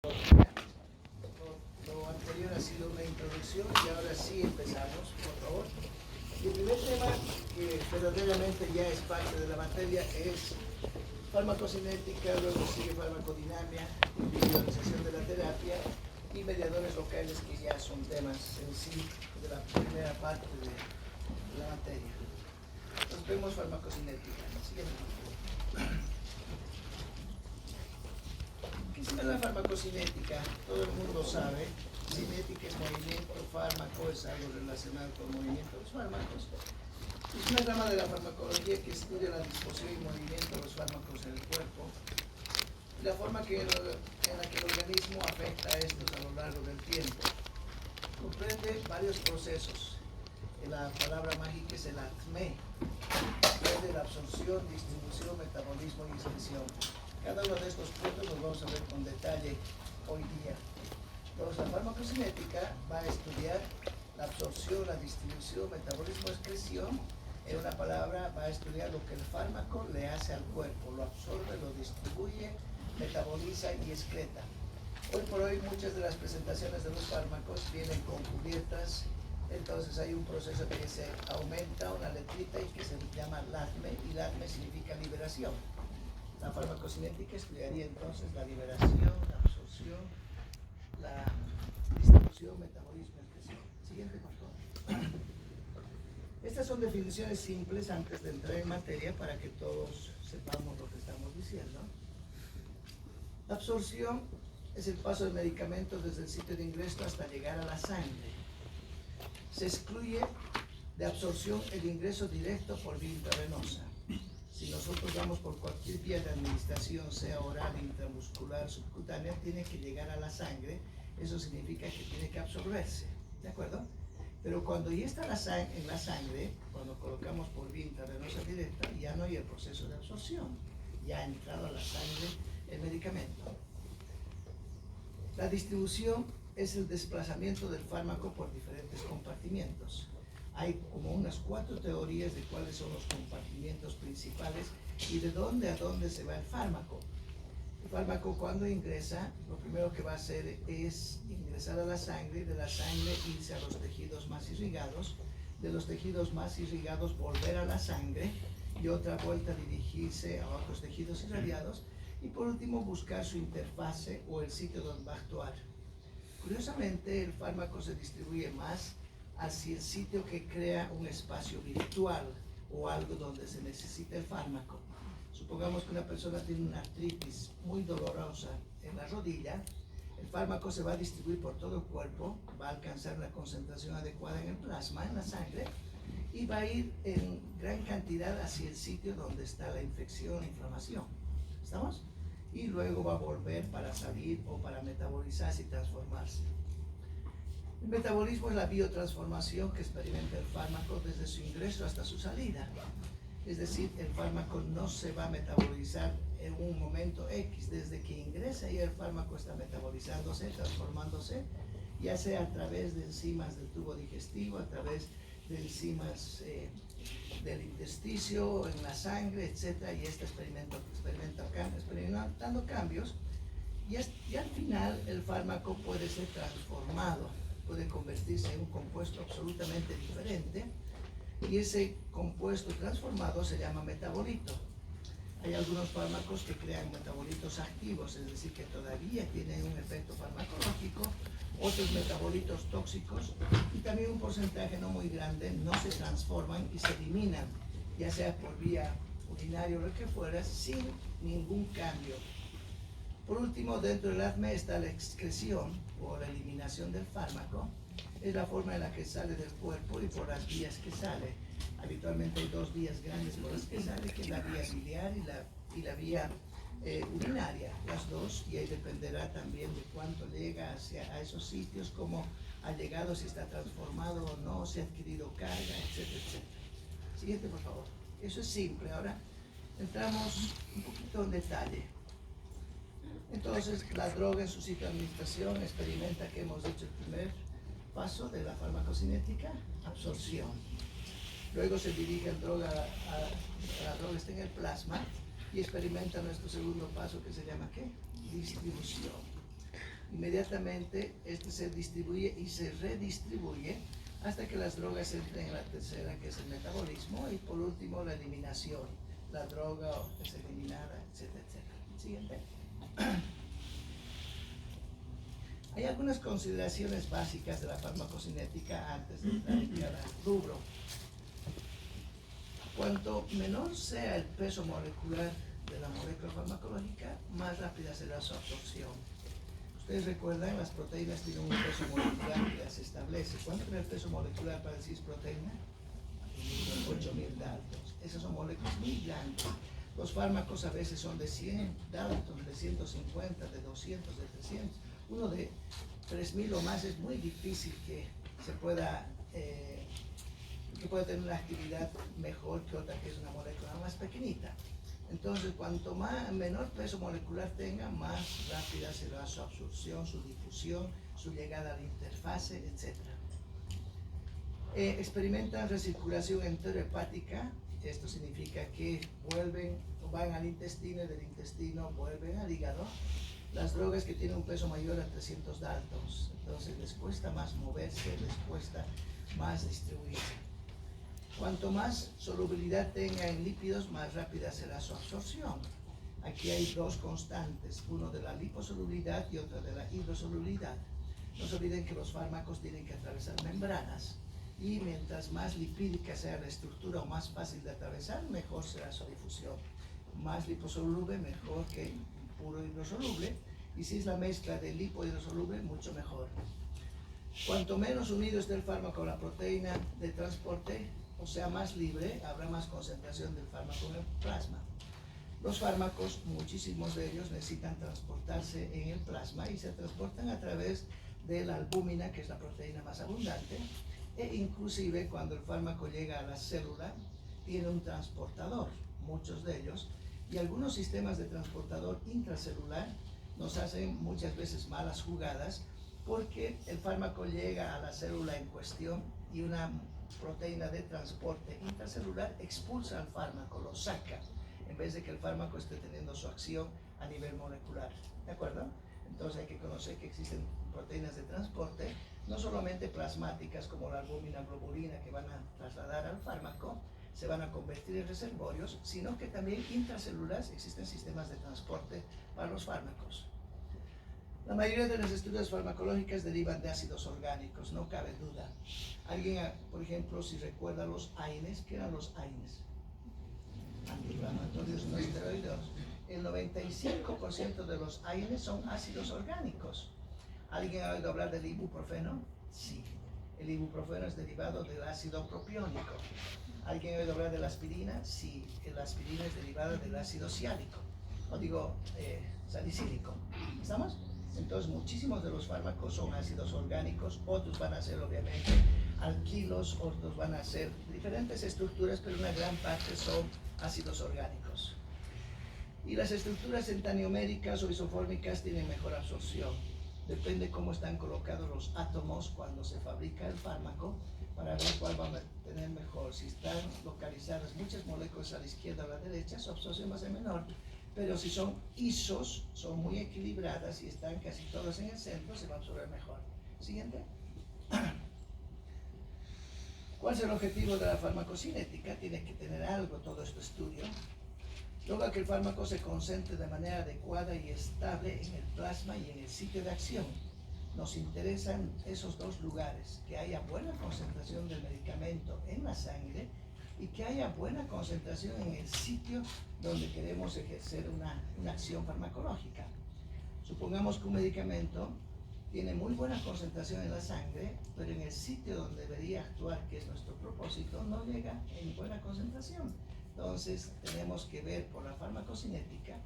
Lo anterior ha sido una introducción y ahora sí empezamos, por favor. Y el primer tema que verdaderamente ya es parte de la materia es farmacocinética, luego sigue farmacodinamia, individualización de la terapia y mediadores locales, que ya son temas en sí de la primera parte de la materia. Entonces vemos farmacocinética. Siguiente. ¿Qué es la farmacocinética? Todo el mundo sabe. Cinética es movimiento, fármaco es algo relacionado con el movimiento de los fármacos. Es una rama de la farmacología que estudia la disposición y movimiento de los fármacos en el cuerpo y la forma en la que el organismo afecta a estos a lo largo del tiempo. Comprende varios procesos. La palabra mágica es el ATME. Comprende la absorción, distribución, metabolismo y excreción. Cada uno de estos puntos los vamos a ver con detalle hoy día. Entonces, la farmacocinética va a estudiar la absorción, la distribución, metabolismo, excreción. En una palabra, va a estudiar lo que el fármaco le hace al cuerpo, lo absorbe, lo distribuye, metaboliza y excreta. Hoy por hoy muchas de las presentaciones de los fármacos vienen con cubiertas, entonces hay un proceso que se aumenta una letrita y que se llama LATME, y LATME significa liberación. La farmacocinética estudiaría entonces la liberación, la absorción, la distribución, metabolismo, excreción. Siguiente, por favor. Estas son definiciones simples antes de entrar en materia para que todos sepamos lo que estamos diciendo. La absorción es el paso del medicamento desde el sitio de ingreso hasta llegar a la sangre. Se excluye de absorción el ingreso directo por vía intravenosa. Si nosotros vamos por cualquier vía de administración, sea oral, intramuscular, subcutánea, tiene que llegar a la sangre. Eso significa que tiene que absorberse, ¿de acuerdo? Pero cuando ya está en la sangre, cuando colocamos por vía intravenosa directa, ya no hay el proceso de absorción. Ya ha entrado a la sangre el medicamento. La distribución es el desplazamiento del fármaco por diferentes compartimientos. Hay como unas 4 teorías de cuáles son los compartimientos principales y de dónde a dónde se va el fármaco. El fármaco, cuando ingresa, lo primero que va a hacer es ingresar a la sangre, de la sangre irse a los tejidos más irrigados, de los tejidos más irrigados volver a la sangre y otra vuelta dirigirse a otros tejidos irradiados y por último buscar su interfase o el sitio donde va a actuar. Curiosamente, el fármaco se distribuye más hacia el sitio que crea un espacio virtual o algo donde se necesita el fármaco. Supongamos que una persona tiene una artritis muy dolorosa en la rodilla, el fármaco se va a distribuir por todo el cuerpo, va a alcanzar la concentración adecuada en el plasma, en la sangre, y va a ir en gran cantidad hacia el sitio donde está la infección e inflamación. ¿Estamos? Y luego va a volver para salir o para metabolizarse y transformarse. El metabolismo es la biotransformación que experimenta el fármaco desde su ingreso hasta su salida. Es decir, el fármaco no se va a metabolizar en un momento X. Desde que ingresa ya el fármaco está metabolizándose, transformándose, ya sea a través de enzimas del tubo digestivo, a través de enzimas del intersticio, en la sangre, etc. Y está experimentando cambios. Y al final el fármaco puede ser transformado, puede convertirse en un compuesto absolutamente diferente. Y ese compuesto transformado se llama metabolito. Hay algunos fármacos que crean metabolitos activos, es decir, que todavía tienen un efecto farmacológico, otros metabolitos tóxicos, y también un porcentaje no muy grande no se transforman y se eliminan, ya sea por vía urinaria o lo que fuera, sin ningún cambio. Por último, dentro del ATME está la excreción o la eliminación del fármaco. Es la forma en la que sale del cuerpo y por las vías que sale. Habitualmente hay 2 vías grandes por las que sale, que es la vía biliar y la vía urinaria, las dos, y ahí dependerá también de cuánto llega a esos sitios, cómo ha llegado, si está transformado o no, si ha adquirido carga, etcétera, etcétera. Siguiente, por favor. Eso es simple. Ahora entramos un poquito en detalle. Entonces, la droga en su sitio de administración experimenta que hemos hecho el primer paso de la farmacocinética, absorción. Luego se dirige la droga está en el plasma y experimenta nuestro segundo paso que se llama ¿qué? Distribución. Inmediatamente este se distribuye y se redistribuye hasta que las drogas entren en la tercera, que es el metabolismo, y por último la eliminación. La droga es eliminada, etcétera, etcétera. Siguiente. Hay algunas consideraciones básicas de la farmacocinética antes de entrar en cada rubro. Cuanto menor sea el peso molecular de la molécula farmacológica, más rápida será su absorción. Ustedes recuerdan, las proteínas tienen un peso molecular que las establece. ¿Cuánto es el peso molecular para decir proteína? 8000 daltons. Esas son moléculas muy grandes. Los fármacos a veces son de 100 daltons, de 150, de 200, de 300. Uno de 3000 o más es muy difícil que se pueda tener una actividad mejor que otra que es una molécula más pequeñita. Entonces, cuanto menor peso molecular tenga, más rápida será su absorción, su difusión, su llegada a la interfase, etc. Experimentan recirculación enterohepática. Esto significa que van al intestino y del intestino vuelven al hígado. Las drogas que tienen un peso mayor a 300 daltons, entonces les cuesta más moverse, les cuesta más distribuirse. Cuanto más solubilidad tenga en lípidos, más rápida será su absorción. Aquí hay dos constantes, uno de la liposolubilidad y otro de la hidrosolubilidad. No se olviden que los fármacos tienen que atravesar membranas, y mientras más lipídica sea la estructura o más fácil de atravesar, mejor será su difusión. Más liposoluble, mejor que puro hidrosoluble, y si es la mezcla de lipo y hidrosoluble, mucho mejor. Cuanto menos unido esté el fármaco a la proteína de transporte, o sea más libre, habrá más concentración del fármaco en el plasma. Los fármacos, muchísimos de ellos, necesitan transportarse en el plasma y se transportan a través de la albúmina, que es la proteína más abundante, e inclusive cuando el fármaco llega a la célula, tiene un transportador, muchos de ellos, y algunos sistemas de transportador intracelular nos hacen muchas veces malas jugadas, porque el fármaco llega a la célula en cuestión y una proteína de transporte intracelular expulsa al fármaco, lo saca, en vez de que el fármaco esté teniendo su acción a nivel molecular. ¿De acuerdo? Entonces hay que conocer que existen proteínas de transporte, no solamente plasmáticas como la albúmina, globulina, que van a trasladar al fármaco, se van a convertir en reservorios, sino que también intracelulares existen sistemas de transporte para los fármacos. La mayoría de las estructuras farmacológicas derivan de ácidos orgánicos, no cabe duda. Alguien, por ejemplo, si recuerda los AINES, ¿qué eran los AINES? Antiinflamatorios no esteroideos. El 95% de los AINES son ácidos orgánicos. ¿Alguien ha oído hablar del ibuprofeno? Sí. El ibuprofeno es derivado del ácido propiónico. ¿Alguien ha oído hablar de la aspirina? Sí. La aspirina es derivada del ácido ciálico. Salicílico. ¿Estamos? Entonces, muchísimos de los fármacos son ácidos orgánicos, otros van a ser obviamente alquilos, otros van a ser diferentes estructuras, pero una gran parte son ácidos orgánicos. Y las estructuras entanioméricas o isofórmicas tienen mejor absorción. Depende cómo están colocados los átomos cuando se fabrica el fármaco, para ver cuál va a tener mejor. Si están localizadas muchas moléculas a la izquierda o a la derecha, su absorción va a ser menor. Pero si son isos, son muy equilibradas y están casi todas en el centro, se va a absorber mejor. Siguiente. ¿Cuál es el objetivo de la farmacocinética? Tiene que tener algo todo este estudio. Logra que el fármaco se concentre de manera adecuada y estable en el plasma y en el sitio de acción. Nos interesan esos dos lugares, que haya buena concentración del medicamento en la sangre y que haya buena concentración en el sitio donde queremos ejercer una acción farmacológica. Supongamos que un medicamento tiene muy buena concentración en la sangre, pero en el sitio donde debería actuar, que es nuestro propósito, no llega en buena concentración. Entonces tenemos que ver por la farmacocinética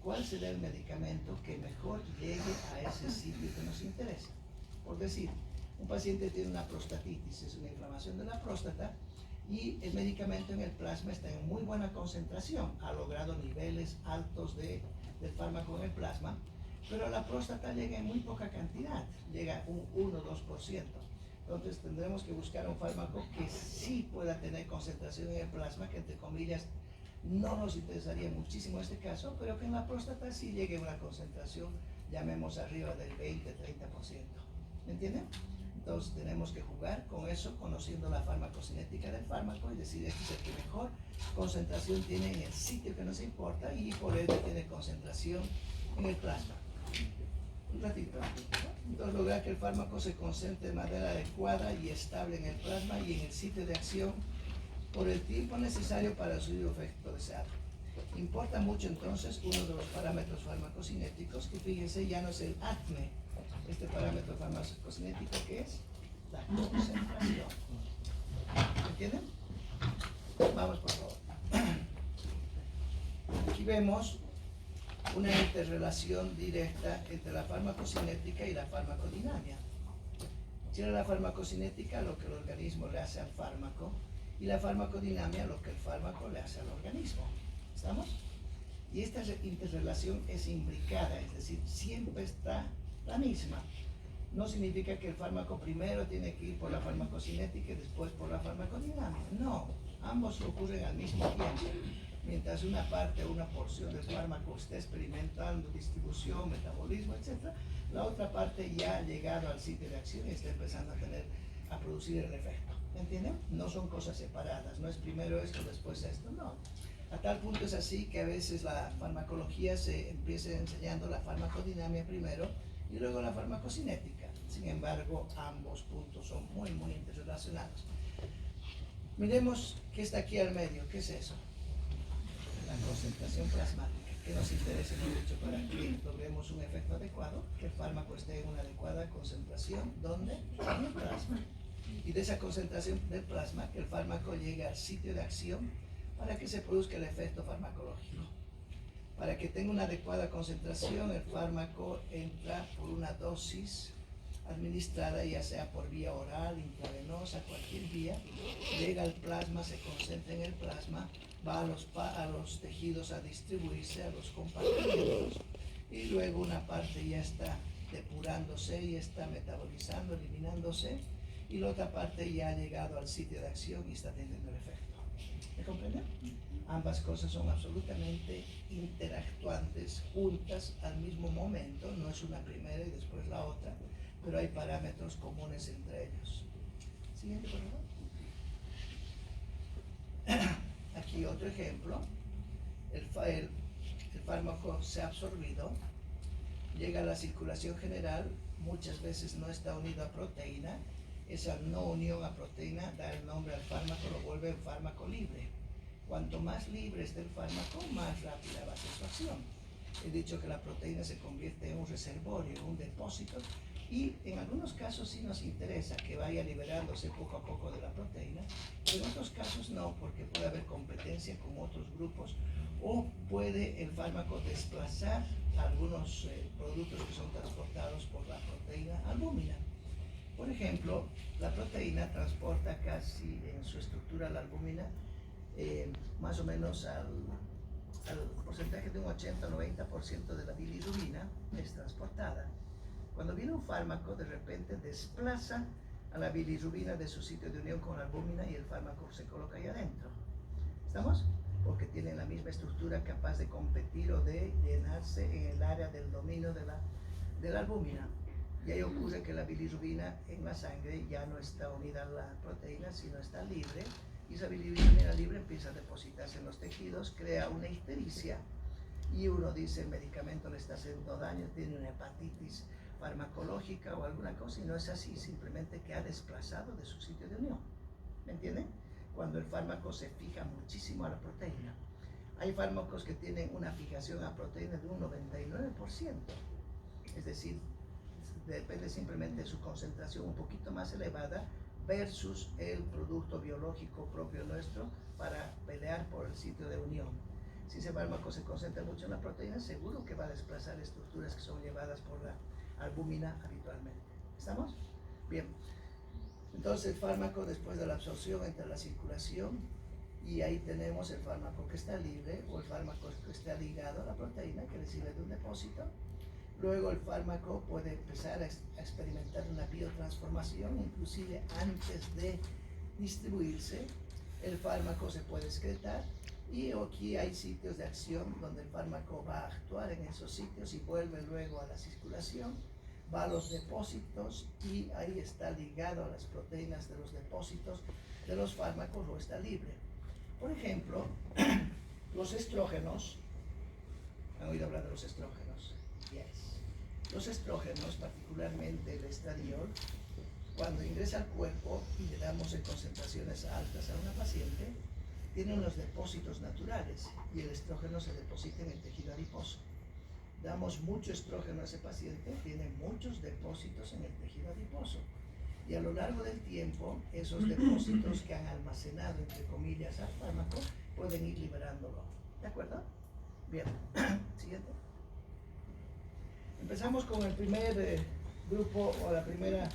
cuál será el medicamento que mejor llegue a ese sitio que nos interesa. Por decir, un paciente tiene una prostatitis, es una inflamación de la próstata, y el medicamento en el plasma está en muy buena concentración, ha logrado niveles altos del fármaco en el plasma, pero a la próstata llega en muy poca cantidad, llega un 1 o 2%. Entonces tendremos que buscar un fármaco que sí pueda tener concentración en el plasma, que entre comillas no nos interesaría muchísimo en este caso, pero que en la próstata sí llegue a una concentración llamemos arriba del 20-30%. ¿Me entienden? Entonces tenemos que jugar con eso, conociendo la farmacocinética del fármaco y decir este es el que mejor concentración tiene en el sitio que nos importa y por ende tiene concentración en el plasma. Un ratito. Entonces lograr que el fármaco se concentre de manera adecuada y estable en el plasma y en el sitio de acción por el tiempo necesario para su efecto deseado. Importa mucho entonces uno de los parámetros farmacocinéticos que fíjense ya no es el ACME, este parámetro farmacocinético que es la concentración. ¿Entienden? Vamos por favor. Aquí vemos una interrelación directa entre la farmacocinética y la farmacodinamia. Tiene la farmacocinética lo que el organismo le hace al fármaco y la farmacodinamia lo que el fármaco le hace al organismo. ¿Estamos? Y esta interrelación es imbricada, es decir, siempre está la misma. No significa que el fármaco primero tiene que ir por la farmacocinética y después por la farmacodinamia. No, ambos ocurren al mismo tiempo. Mientras una parte o una porción del fármaco está experimentando distribución, metabolismo, etc., la otra parte ya ha llegado al sitio de acción y está empezando a producir el efecto. ¿Entienden? No son cosas separadas, no es primero esto, después esto, no. A tal punto es así que a veces la farmacología se empieza enseñando la farmacodinamia primero y luego la farmacocinética. Sin embargo, ambos puntos son muy, muy interrelacionados. Miremos qué está aquí al medio. ¿Qué es eso? La concentración plasmática. ¿Qué nos interesa, hemos dicho, para que logremos un efecto adecuado? Que el fármaco esté en una adecuada concentración. ¿Dónde? En el plasma. Y de esa concentración del plasma, que el fármaco llegue al sitio de acción para que se produzca el efecto farmacológico. Para que tenga una adecuada concentración, el fármaco entra por una dosis administrada, ya sea por vía oral, intravenosa, cualquier vía, llega al plasma, se concentra en el plasma, va a los tejidos a distribuirse, a los compartimentos, y luego una parte ya está depurándose y está metabolizando, eliminándose, y la otra parte ya ha llegado al sitio de acción y está teniendo el efecto. ¿Me comprenden? Ambas cosas son absolutamente interactuantes, juntas al mismo momento, no es una primera y después la otra, pero hay parámetros comunes entre ellos. Siguiente, por favor. Aquí otro ejemplo. El fármaco se ha absorbido, llega a la circulación general, muchas veces no está unido a proteína. Esa no unión a proteína da el nombre al fármaco, lo vuelve un fármaco libre. Cuanto más libre esté el fármaco, más rápida va a ser su acción. He dicho que la proteína se convierte en un reservorio, en un depósito, y en algunos casos sí nos interesa que vaya liberándose poco a poco de la proteína, pero en otros casos no, porque puede haber competencia con otros grupos, o puede el fármaco desplazar algunos productos que son transportados por la proteína albúmina. Por ejemplo, la proteína transporta casi en su estructura la albúmina más o menos al porcentaje de un 80-90% de la bilirrubina es transportada. Cuando viene un fármaco, de repente desplaza a la bilirrubina de su sitio de unión con la albúmina y el fármaco se coloca ahí adentro. ¿Estamos? Porque tienen la misma estructura capaz de competir o de llenarse en el área del dominio de la albúmina. Y ahí ocurre que la bilirrubina en la sangre ya no está unida a la proteína, sino está libre, y esa bilirrubina libre empieza a depositarse en los tejidos, crea una ictericia, y uno dice el medicamento le está haciendo daño, tiene una hepatitis farmacológica o alguna cosa, y no es así, simplemente que ha desplazado de su sitio de unión. ¿Me entienden? Cuando el fármaco se fija muchísimo a la proteína. Hay fármacos que tienen una fijación a proteína de un 99%, es decir, depende simplemente de su concentración un poquito más elevada versus el producto biológico propio nuestro para pelear por el sitio de unión. Si ese fármaco se concentra mucho en la proteína, seguro que va a desplazar estructuras que son llevadas por la albúmina habitualmente. ¿Estamos? Bien. Entonces el fármaco, después de la absorción, entra a la circulación y ahí tenemos el fármaco que está libre o el fármaco que está ligado a la proteína que recibe de un depósito. Luego el fármaco puede empezar a experimentar una biotransformación, inclusive antes de distribuirse. El fármaco se puede excretar Y aquí hay sitios de acción donde el fármaco va a actuar en esos sitios y vuelve luego a la circulación, va a los depósitos y ahí está ligado a las proteínas de los depósitos de los fármacos o está libre. Por ejemplo, los estrógenos, ¿han oído hablar de los estrógenos? Yes. Los estrógenos, particularmente el estradiol, cuando ingresa al cuerpo y le damos en concentraciones altas a una paciente, tiene unos depósitos naturales y el estrógeno se deposita en el tejido adiposo. Damos mucho estrógeno a ese paciente, tiene muchos depósitos en el tejido adiposo. Y a lo largo del tiempo, esos depósitos que han almacenado, entre comillas, al fármaco, pueden ir liberándolo. ¿De acuerdo? Bien. Siguiente. Empezamos con el primer grupo o la primera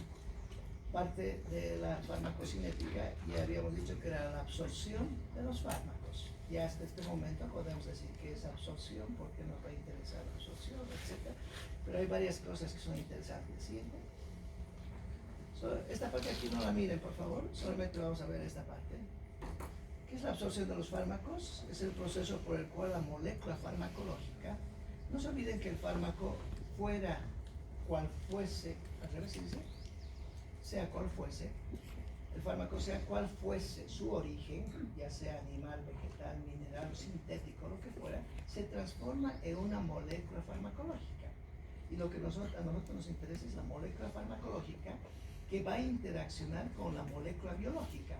parte de la farmacocinética. Y habíamos dicho que era la absorción de los fármacos. Y hasta este momento podemos decir que es absorción porque nos va a interesar la absorción, etc. Pero hay varias cosas que son interesantes. ¿Siguiente? Esta parte aquí no la miren, por favor, solamente vamos a ver esta parte. ¿Qué es la absorción de los fármacos? Es el proceso por el cual la molécula farmacológica, no se olviden que el fármaco fuera cual fuese, al revés se dice, sea cual fuese, el fármaco sea cual fuese su origen, ya sea animal, vegetal, mineral o sintético, lo que fuera, se transforma en una molécula farmacológica. Y lo que a nosotros nos interesa es la molécula farmacológica que va a interaccionar con la molécula biológica.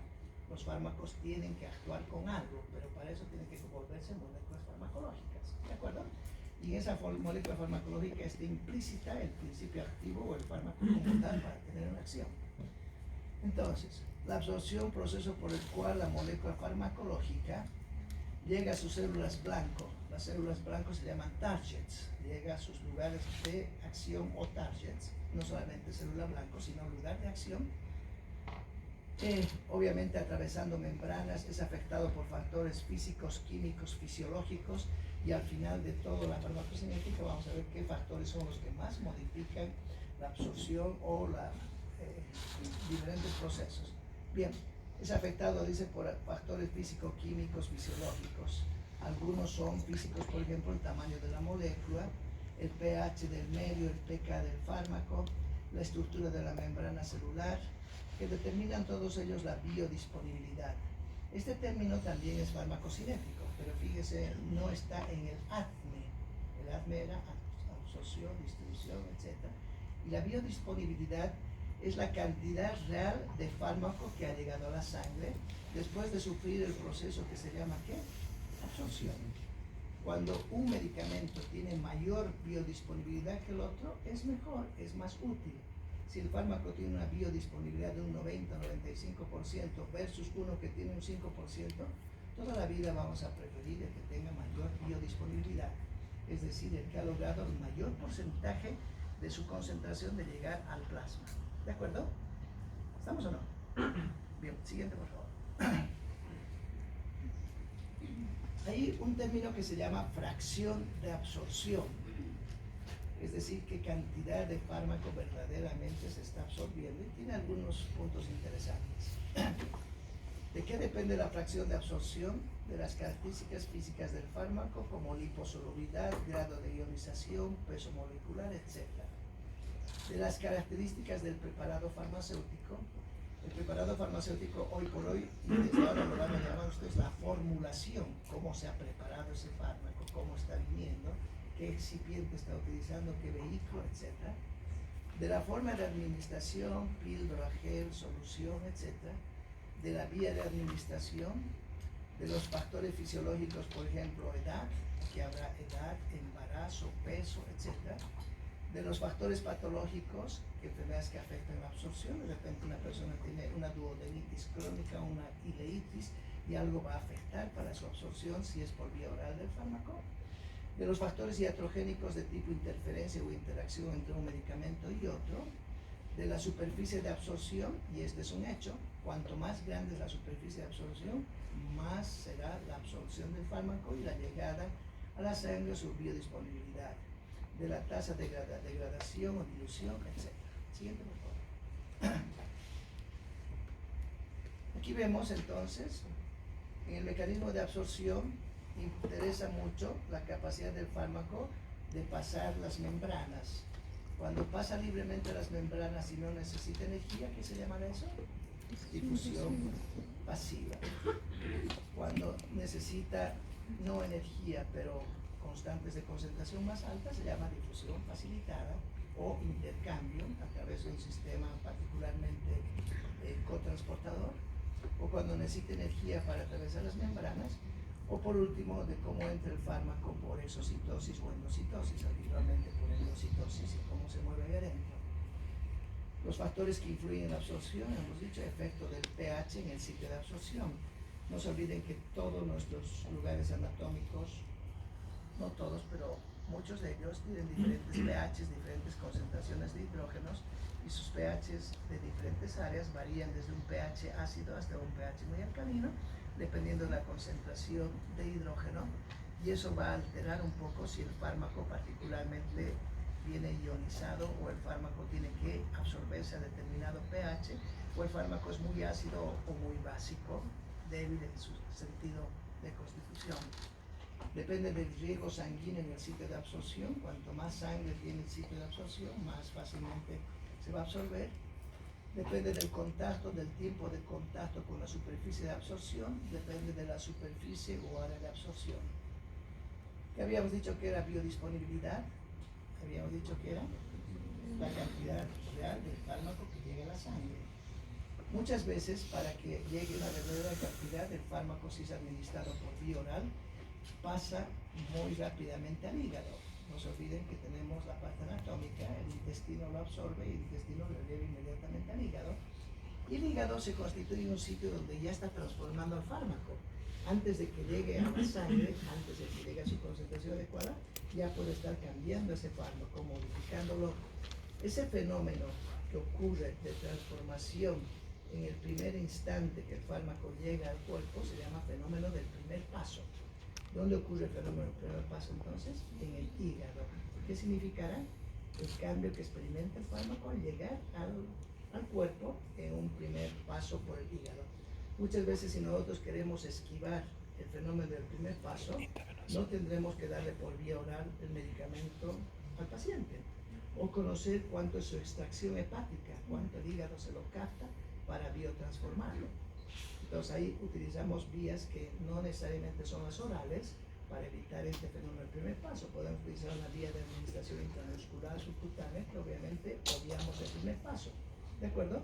Los fármacos tienen que actuar con algo, pero para eso tienen que volverse moléculas farmacológicas, ¿de acuerdo? Y en esa molécula farmacológica está implícita el principio activo o el fármaco como tal para tener una acción. Entonces, la absorción, proceso por el cual la molécula farmacológica llega a sus células blanco. Las células blancos se llaman targets, llega a sus lugares de acción o targets, no solamente célula blanco, sino lugar de acción. Obviamente atravesando membranas, es afectado por factores físicos, químicos, fisiológicos, y al final de toda la farmacocinética vamos a ver qué factores son los que más modifican la absorción o los diferentes procesos. Bien, es afectado, dice, por factores físicos, químicos, fisiológicos. Algunos son físicos, por ejemplo, el tamaño de la molécula, el pH del medio, el pK del fármaco, la estructura de la membrana celular, que determinan todos ellos la biodisponibilidad. Este término también es farmacocinético, pero fíjese, no está en el ADME. El ADME era absorción, distribución, etc. Y la biodisponibilidad es la cantidad real de fármaco que ha llegado a la sangre después de sufrir el proceso que se llama ¿qué? Absorción. Cuando un medicamento tiene mayor biodisponibilidad que el otro, es mejor, es más útil. Si el fármaco tiene una biodisponibilidad de un 90-95% versus uno que tiene un 5%, toda la vida vamos a preferir el que tenga mayor biodisponibilidad. Es decir, el que ha logrado el mayor porcentaje de su concentración de llegar al plasma. ¿De acuerdo? ¿Estamos o no? Bien, siguiente por favor. Hay un término que se llama fracción de absorción. Es decir, qué cantidad de fármaco verdaderamente se está absorbiendo, y tiene algunos puntos interesantes. ¿De qué depende la fracción de absorción? De las características físicas del fármaco, como liposolubilidad, grado de ionización, peso molecular, etc. De las características del preparado farmacéutico. El preparado farmacéutico hoy por hoy, y desde ahora lo van a llamar ustedes la formulación, cómo se ha preparado ese fármaco, cómo está viniendo, qué excipiente está utilizando, qué vehículo, etc. De la forma de administración, píldora, gel, solución, etc. De la vía de administración, de los factores fisiológicos, por ejemplo, edad, aquí habrá edad, embarazo, peso, etc. De los factores patológicos, que enfermedades que afectan la absorción. De repente una persona tiene una duodenitis crónica, una ileitis, y algo va a afectar para su absorción si es por vía oral del fármaco. De los factores iatrogénicos de tipo interferencia o interacción entre un medicamento y otro. De la superficie de absorción, y este es un hecho, cuanto más grande es la superficie de absorción, más será la absorción del fármaco y la llegada a la sangre, su biodisponibilidad. De la tasa de degradación o dilución, etc. Siguiente, por favor. Aquí vemos entonces En el mecanismo de absorción interesa mucho la capacidad del fármaco de pasar las membranas. Cuando pasa libremente las membranas y no necesita energía, ¿qué se llama eso? Difusión pasiva. Cuando necesita no energía, pero constantes de concentración más alta, se llama difusión facilitada o intercambio a través de un sistema particularmente cotransportador, o cuando necesita energía para atravesar las membranas, o por último de cómo entra el fármaco por exocitosis o endocitosis, habitualmente por endocitosis y cómo se mueve ahí adentro. Los factores que influyen en la absorción, hemos dicho, efecto del pH en el sitio de absorción. No se olviden que todos nuestros lugares anatómicos, no todos, pero muchos de ellos tienen diferentes pHs, diferentes concentraciones de hidrógenos, y sus pHs de diferentes áreas varían desde un pH ácido hasta un pH muy alcalino, dependiendo de la concentración de hidrógeno, y eso va a alterar un poco si el fármaco particularmente viene ionizado o el fármaco tiene que absorberse a determinado pH, o el fármaco es muy ácido o muy básico, débil en su sentido de constitución. Depende del riego sanguíneo en el sitio de absorción. Cuanto más sangre tiene el sitio de absorción, más fácilmente se va a absorber. Depende del contacto, del tiempo de contacto con la superficie de absorción, depende de la superficie o área de absorción. ¿Qué habíamos dicho que era biodisponibilidad? Habíamos dicho que era la cantidad real del fármaco que llega a la sangre. Muchas veces, para que llegue una verdadera cantidad del fármaco, si es administrado por vía oral, pasa muy rápidamente al hígado. No se olviden que tenemos la parte anatómica, el intestino lo absorbe y el intestino lo lleva inmediatamente al hígado. Y el hígado se constituye un sitio donde ya está transformando el fármaco. Antes de que llegue a la sangre, antes de que llegue a su concentración adecuada, ya puede estar cambiando ese fármaco, modificándolo. Ese fenómeno que ocurre de transformación en el primer instante que el fármaco llega al cuerpo se llama fenómeno del primer paso. ¿Dónde ocurre el fenómeno del primer paso entonces? En el hígado. ¿Qué significará? El cambio que experimenta el fármaco al llegar al cuerpo en un primer paso por el hígado. Muchas veces, si nosotros queremos esquivar el fenómeno del primer paso, no tendremos que darle por vía oral el medicamento al paciente, o conocer cuánto es su extracción hepática, cuánto el hígado se lo capta para biotransformarlo. Entonces ahí utilizamos vías que no necesariamente son las orales para evitar este fenómeno del primer paso. Podemos utilizar una vía de administración intramuscular subcutánea, que obviamente obviamos el primer paso, ¿de acuerdo?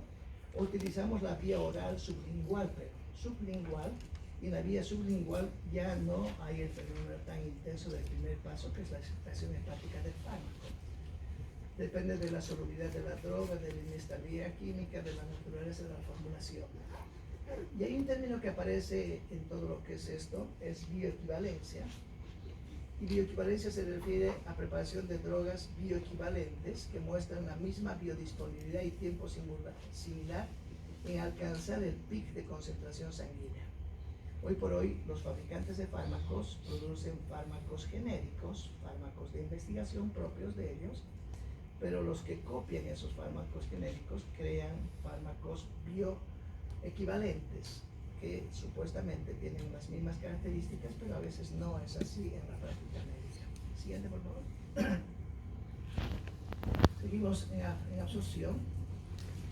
O utilizamos la vía oral sublingual, pero sublingual, y en la vía sublingual ya no hay el fenómeno tan intenso del primer paso, que es la extracción hepática del fármaco. Depende de la solubilidad de la droga, de la inestabilidad química, de la naturaleza de la formulación. Y hay un término que aparece en todo lo que es esto, es bioequivalencia. Y bioequivalencia se refiere a preparación de drogas bioequivalentes que muestran la misma biodisponibilidad y tiempo similar en alcanzar el pic de concentración sanguínea. Hoy por hoy, los fabricantes de fármacos producen fármacos genéricos, fármacos de investigación propios de ellos, pero los que copian esos fármacos genéricos crean fármacos bioequivalentes que supuestamente tienen las mismas características, pero a veces no es así en la práctica médica. Siguiente, por favor. Seguimos en absorción.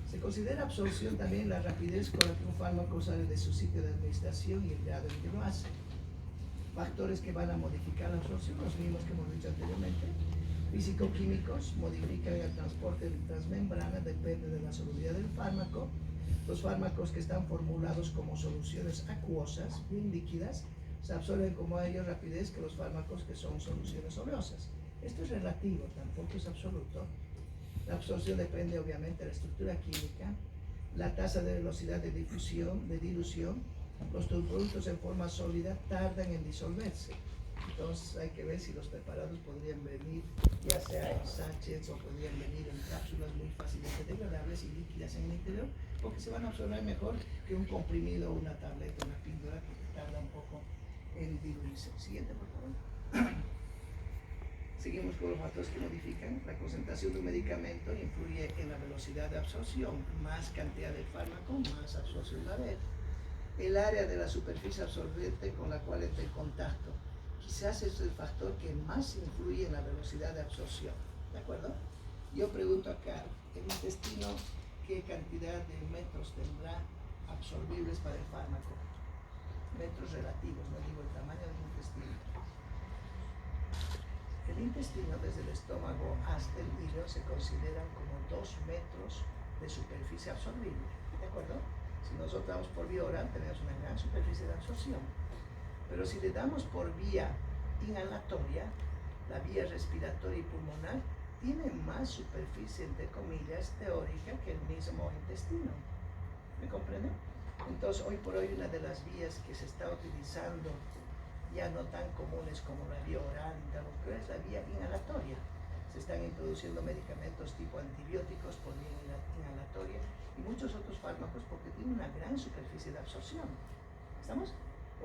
Se considera absorción también la rapidez con la que un fármaco sale de su sitio de administración y el grado en que lo hace. Factores que van a modificar la absorción, los mismos que hemos dicho anteriormente. Físico-químicos modifican el transporte transmembrana, depende de la solubilidad del fármaco. Los fármacos que están formulados como soluciones acuosas, bien líquidas, se absorben con mayor rapidez que los fármacos que son soluciones oleosas. Esto es relativo, tampoco es absoluto. La absorción depende obviamente de la estructura química, la tasa de velocidad de difusión, de dilución. Los productos en forma sólida tardan en disolverse. Entonces hay que ver si los preparados podrían venir ya sea en sachets o podrían venir en cápsulas muy fácilmente degradables y líquidas en el interior, porque se van a absorber mejor que un comprimido, una tableta, una píldora que tarda un poco en diluirse. Siguiente, por favor. Seguimos con los factores que modifican. La concentración de un medicamento influye en la velocidad de absorción. Más cantidad de fármaco, más absorción va a haber. el área de la superficie absorbente con la cual entra en contacto. Quizás es el factor que más influye en la velocidad de absorción. ¿De acuerdo? Yo pregunto acá, el intestino, ¿qué cantidad de metros tendrá absorbibles para el fármaco? Metros relativos, no digo el tamaño del intestino. El intestino, desde el estómago hasta el hígado, se consideran como 2 metros de superficie absorbible. ¿De acuerdo? Si nosotros damos por vía oral, tenemos una gran superficie de absorción. Pero si le damos por vía inhalatoria, la vía respiratoria y pulmonar tiene más superficie, entre comillas, teórica que el mismo intestino. ¿Me comprende? Entonces, hoy por hoy, una de las vías que se está utilizando, ya no tan comunes como la vía oral, es la vía inhalatoria. Se están introduciendo medicamentos tipo antibióticos por vía inhalatoria y muchos otros fármacos porque tienen una gran superficie de absorción. ¿Estamos?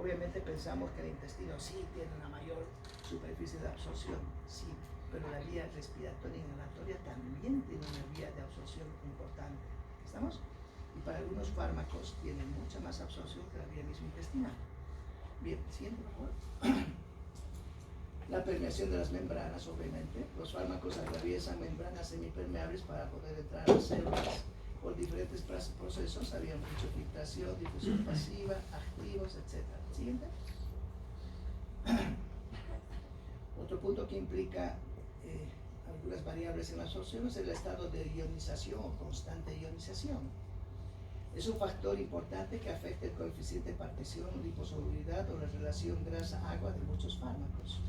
Obviamente pensamos que el intestino sí tiene una mayor superficie de absorción, sí, pero la vía respiratoria inhalatoria también tiene una vía de absorción importante. ¿Estamos? Y para algunos fármacos tienen mucha más absorción que la vía misma intestinal. Bien, siguiente, por favor. La permeación de las membranas, obviamente. Los fármacos atraviesan membranas semipermeables para poder entrar a las células. Por diferentes procesos, había mucha filtración, difusión pasiva, activos, etc. Siguiente. Otro punto que implica algunas variables en la absorción es el estado de ionización o constante ionización. Es un factor importante que afecta el coeficiente de partición, liposolubilidad o la relación grasa-agua de muchos fármacos.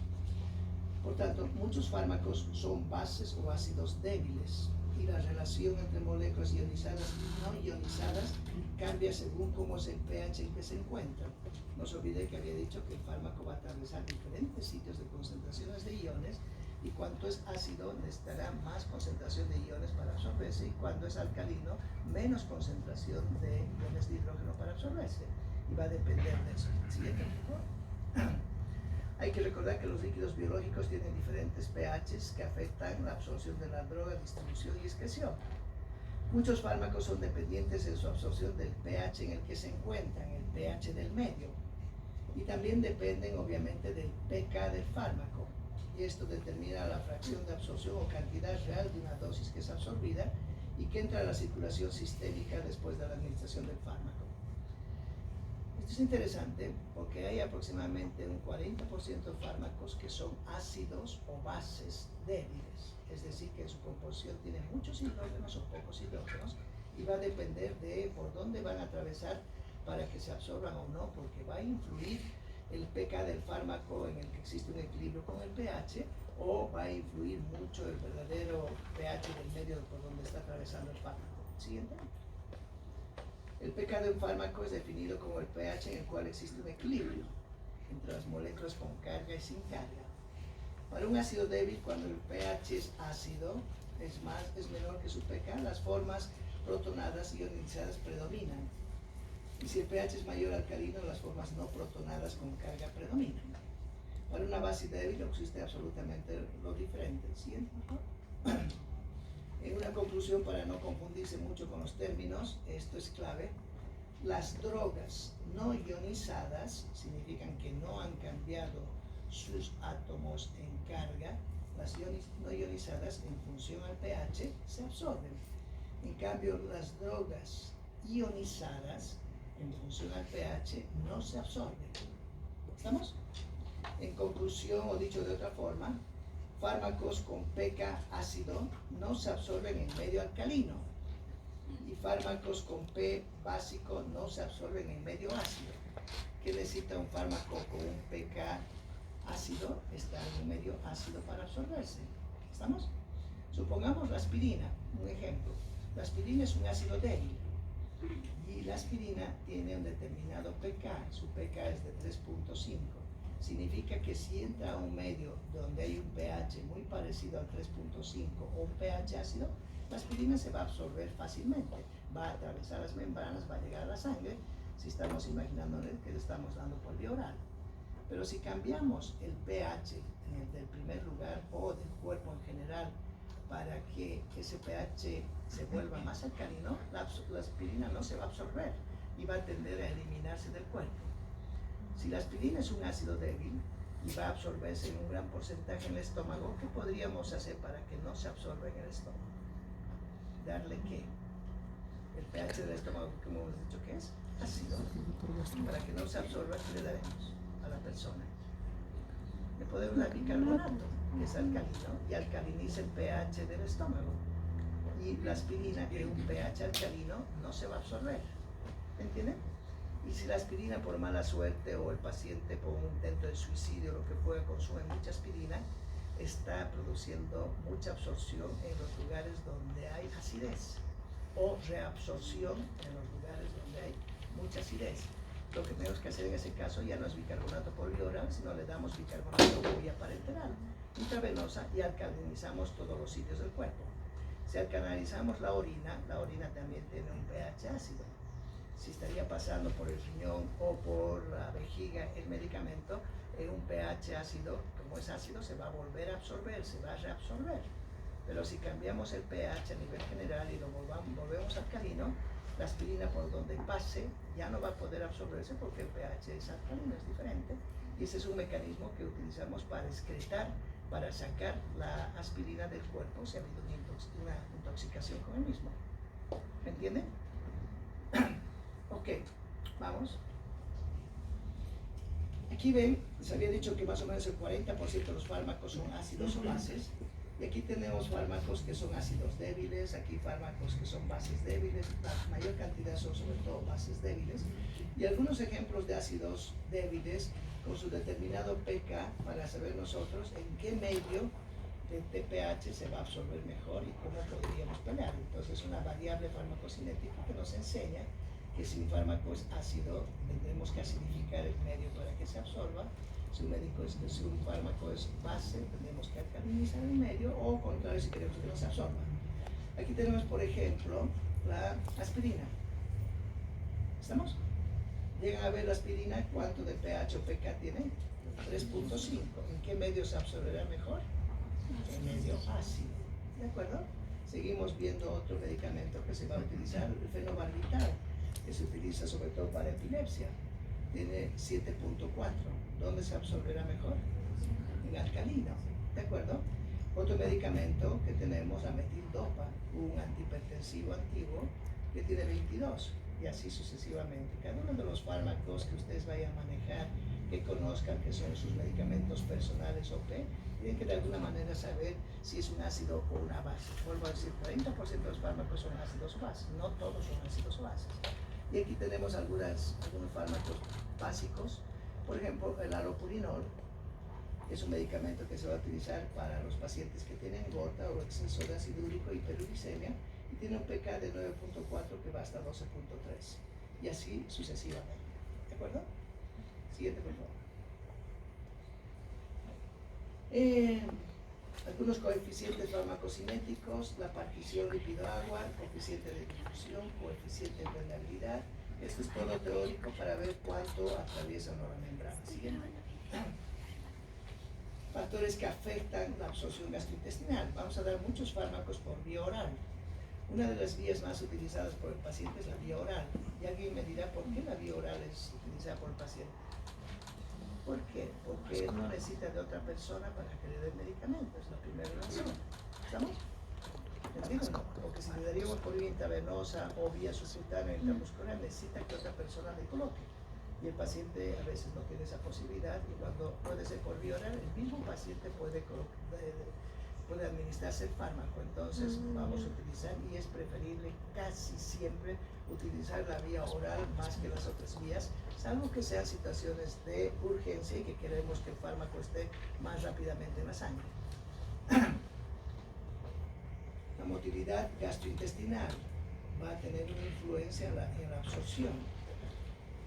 Por tanto, muchos fármacos son bases o ácidos débiles y la relación entre moléculas ionizadas y no ionizadas cambia según cómo es el pH en que se encuentra. No se olvide que había dicho que el fármaco va a atravesar diferentes sitios de concentraciones de iones y cuanto es ácido necesitará más concentración de iones para absorberse y cuando es alcalino menos concentración de iones de hidrógeno para absorberse y va a depender de eso. Siguiente, por favor. Hay que recordar que los líquidos biológicos tienen diferentes pHs que afectan la absorción de la droga, distribución y excreción. Muchos fármacos son dependientes en su absorción del pH en el que se encuentran, el pH del medio, y también dependen obviamente del pK del fármaco. Y esto determina la fracción de absorción o cantidad real de una dosis que es absorbida y que entra a la circulación sistémica después de la administración del fármaco. Esto es interesante porque hay aproximadamente un 40% de fármacos que son ácidos o bases débiles, es decir, que en su composición tienen muchos hidrógenos o pocos hidrógenos y va a depender de por dónde van a atravesar para que se absorban o no, porque va a influir el pK del fármaco en el que existe un equilibrio con el pH o va a influir mucho el verdadero pH del medio por donde está atravesando el fármaco. Siguiente. El pK de un fármaco es definido como el pH en el cual existe un equilibrio entre las moléculas con carga y sin carga. Para un ácido débil, cuando el pH es ácido, es menor que su pK, las formas protonadas y ionizadas predominan. Y si el pH es mayor alcalino, las formas no protonadas con carga predominan. Para una base débil existe absolutamente lo diferente. Siguiente, por favor. En una conclusión, para no confundirse mucho con los términos, esto es clave, las drogas no ionizadas significan que no han cambiado sus átomos en carga, las no ionizadas en función al pH se absorben. En cambio, las drogas ionizadas en función al pH no se absorben. ¿Estamos? En conclusión, o dicho de otra forma, fármacos con pK ácido no se absorben en medio alcalino y fármacos con P básico no se absorben en medio ácido. ¿Qué necesita un fármaco con un pK ácido? Está en un medio ácido para absorberse. ¿Estamos? Supongamos la aspirina, un ejemplo. La aspirina es un ácido débil y la aspirina tiene un determinado pK, su pK es de 3.5. Significa que si entra a un medio donde hay un pH muy parecido al 3.5 o un pH ácido, la aspirina se va a absorber fácilmente, va a atravesar las membranas, va a llegar a la sangre, si estamos imaginando que le estamos dando por vía oral. Pero si cambiamos el pH en el del primer lugar o del cuerpo en general para que ese pH se vuelva más alcalino, la aspirina no se va a absorber. y va a tender a eliminarse del cuerpo. Si la aspirina es un ácido débil y va a absorberse en un gran porcentaje en el estómago, ¿qué podríamos hacer para que no se absorba en el estómago? ¿Darle qué? El pH del estómago, como hemos dicho que es ácido. Para que no se absorba, ¿qué le daremos a la persona? Le podemos dar bicarbonato, que es alcalino, y alcaliniza el pH del estómago. Y la aspirina, que es un pH alcalino, no se va a absorber. ¿Entienden? Y si la aspirina por mala suerte o el paciente por un intento de suicidio, lo que fuera, consume mucha aspirina, está produciendo mucha absorción en los lugares donde hay acidez o reabsorción en los lugares donde hay mucha acidez. Lo que tenemos que hacer en ese caso ya no es bicarbonato por vía oral, sino le damos bicarbonato por vía parenteral, intravenosa, y alcalinizamos todos los sitios del cuerpo. Si alcalinizamos la orina también tiene un pH ácido. Si estaría pasando por el riñón o por la vejiga el medicamento, en un pH ácido, como es ácido, se va a volver a absorber, se va a reabsorber. Pero si cambiamos el pH a nivel general y lo volvemos alcalino, la aspirina por donde pase ya no va a poder absorberse porque el pH es alcalino, es diferente. Y ese es un mecanismo que utilizamos para excretar, para sacar la aspirina del cuerpo si ha habido una intoxicación con el mismo. ¿Me entienden? Ok, vamos. Aquí ven, les había dicho que más o menos el 40% de los fármacos son ácidos o bases. Y aquí tenemos fármacos que son ácidos débiles, aquí fármacos que son bases débiles, la mayor cantidad son sobre todo bases débiles. Y algunos ejemplos de ácidos débiles con su determinado pK para saber nosotros en qué medio de pH se va a absorber mejor y cómo podríamos pelear. Entonces es una variable farmacocinética que nos enseña que si un fármaco es ácido, tendremos que acidificar el medio para que se absorba. Si un fármaco es base, tendremos que alcalinizar el medio, o contrario, si queremos que no se absorba. Aquí tenemos, por ejemplo, la aspirina. ¿Estamos? Llegan a ver la aspirina, ¿cuánto de pH o pK tiene? 3.5. ¿En qué medio se absorberá mejor? En medio ácido. ¿De acuerdo? Seguimos viendo otro medicamento que se va a utilizar, el fenobarbital, que se utiliza sobre todo para epilepsia. Tiene 7.4. ¿Dónde se absorberá mejor? En alcalino. ¿De acuerdo? Otro medicamento que tenemos, la metildopa, un antihipertensivo antiguo que tiene 22, y así sucesivamente. Cada uno de los fármacos que ustedes vayan a manejar, que conozcan que son sus medicamentos personales OP, tienen que de alguna manera saber si es un ácido o una base. Vuelvo a decir, 40% de los fármacos son ácidos o bases, no todos son ácidos o bases. Y aquí tenemos algunos fármacos básicos. Por ejemplo, el alopurinol es un medicamento que se va a utilizar para los pacientes que tienen gota o exceso de ácido úrico y hiperuricemia, y tiene un pK de 9.4 que va hasta 12.3, y así sucesivamente. ¿De acuerdo? Siguiente, por favor. Algunos coeficientes farmacocinéticos, la partición lípido-agua, coeficiente de difusión, coeficiente de permeabilidad. Esto es todo teórico para ver cuánto atraviesa una membrana. Siguiente. Factores que afectan la absorción gastrointestinal. Vamos a dar muchos fármacos por vía oral. Una de las vías más utilizadas por el paciente es la vía oral. Y alguien me dirá, ¿por qué la vía oral es utilizada por el paciente? ¿Por qué? Porque él no necesita de otra persona para que le dé medicamentos, es la primera razón. ¿Estamos? ¿Entienden? Porque si le daríamos por vía intravenosa o vía subcutánea intramuscular, necesita que otra persona le coloque. Y el paciente a veces no tiene esa posibilidad, y cuando puede ser por vía oral, el mismo paciente puede administrarse el fármaco. Entonces vamos a utilizar, y es preferible casi siempre utilizar la vía oral más que las otras vías, salvo que sean situaciones de urgencia y que queremos que el fármaco esté más rápidamente en la sangre. La motilidad gastrointestinal va a tener una influencia en la absorción.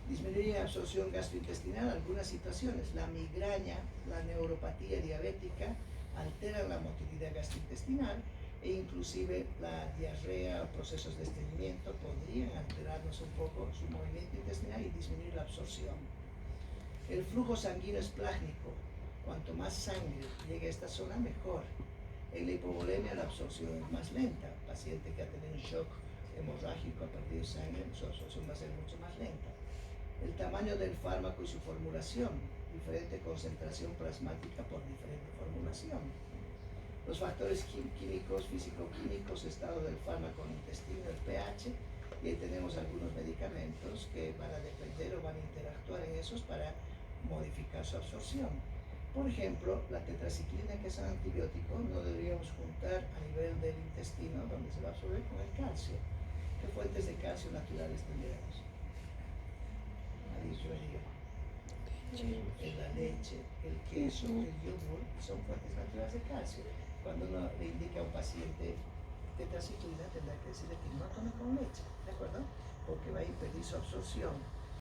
Disminuye la absorción gastrointestinal algunas situaciones. La migraña, la neuropatía diabética alteran la motilidad gastrointestinal, e inclusive la diarrea o procesos de estreñimiento podrían alterarnos un poco su movimiento intestinal y disminuir la absorción. El flujo sanguíneo es plásmico. Cuanto más sangre llegue a esta zona, mejor. En la hipovolemia la absorción es más lenta. Paciente que ha tenido un shock hemorrágico a partir de sangre, su absorción va a ser mucho más lenta. El tamaño del fármaco y su formulación, diferente concentración plasmática por diferente formulación. Los factores químicos, físico-químicos, estado del fármaco en el intestino, el pH, y ahí tenemos algunos medicamentos que van a depender o van a interactuar en esos para modificar su absorción. Por ejemplo, la tetraciclina, que es un antibiótico, no deberíamos juntar a nivel del intestino, donde se va a absorber, con el calcio. ¿Qué fuentes de calcio naturales tendríamos? Ha dicho la leche, el queso, el yogur, son fuentes naturales de calcio. Cuando uno le indica a un paciente tetraciclina, tendrá que decirle que no tome con leche, ¿de acuerdo? Porque va a impedir su absorción.